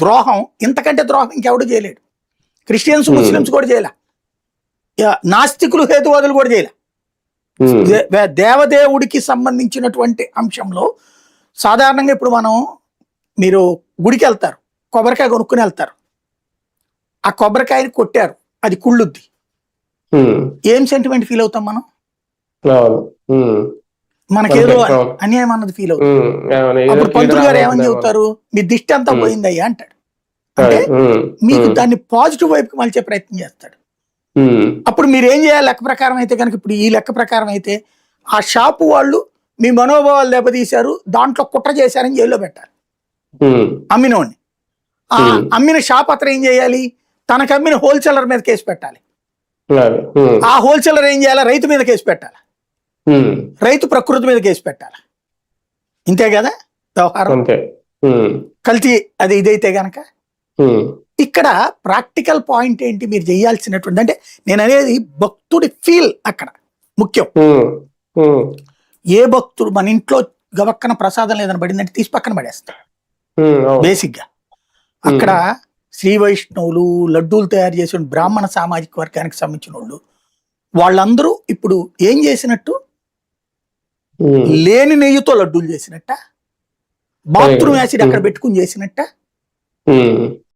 ద్రోహం, ఇంతకంటే ద్రోహం ఇంకెవడు చేయలేడు. క్రిస్టియన్స్ ముస్లిమ్స్ కూడా చేయలే, నాస్తికులు హేతువాదులు కూడా చేయలే. దేవదేవుడికి సంబంధించినటువంటి అంశంలో సాధారణంగా ఇప్పుడు మీరు గుడికి వెళ్తారు, కొబ్బరికాయ కొనుక్కుని వెళ్తారు, ఆ కొబ్బరికాయని కొట్టారు, అది కుళ్ళుద్ది, ఏం సెంటిమెంట్ ఫీల్ అవుతాం మనం? మనకేదో అన్యాయం అన్నది ఫీల్ అవుతాం. అప్పుడు పంతులు గారు ఏమని చెబుతారు, మీ దిష్టి అంతా పోయిందయ్యా అంటాడు. అంటే మీకు దాన్ని పాజిటివ్ వైపుకి మలిచే ప్రయత్నం చేస్తాడు. అప్పుడు మీరు ఏం చేయాలి లెక్క ప్రకారం అయితే కనుక, ఇప్పుడు ఈ లెక్క ప్రకారం అయితే ఆ షాపు వాళ్ళు మీ మనోభావాలు దెబ్బతీశారు, దాంట్లో కుట్ర చేశారని జైల్లో పెట్టాలి అమ్మినోడిని. ఆ అమ్మిన షాప్ అతను ఏం చేయాలి, తనకు అమ్మిన హోల్సేలర్ మీద కేసు పెట్టాలి. ఆ హోల్సేలర్ ఏం చేయాలి, రైతు మీద కేసు పెట్టాలి, రైతు ప్రకృతి మీద కేసు పెట్టాలి. ఇంతే కదా వ్యవహారం. కల్తీ అది ఇదైతే గనక ఇక్కడ ప్రాక్టికల్ పాయింట్ ఏంటి మీరు చేయాల్సినటువంటి, అంటే నేను అనేది భక్తుడి ఫీల్ అక్కడ ముఖ్యం. ఏ భక్తుడు మన ఇంట్లో గవక్కన ప్రసాదం లేదని పడిందంటే తీసి పక్కన పడేస్తాడు బేసిక్ గా. అక్కడ శ్రీ వైష్ణవులు లడ్డూలు తయారు చేసిన బ్రాహ్మణ సామాజిక వర్గానికి సంబంధించిన వాళ్ళు, వాళ్ళందరూ ఇప్పుడు ఏం చేసినట్టు, లేని నెయ్యితో లడ్డూలు చేసినట్ట, బాత్రూమ్ యాసిడ్ అక్కడ పెట్టుకుని చేసినట్ట.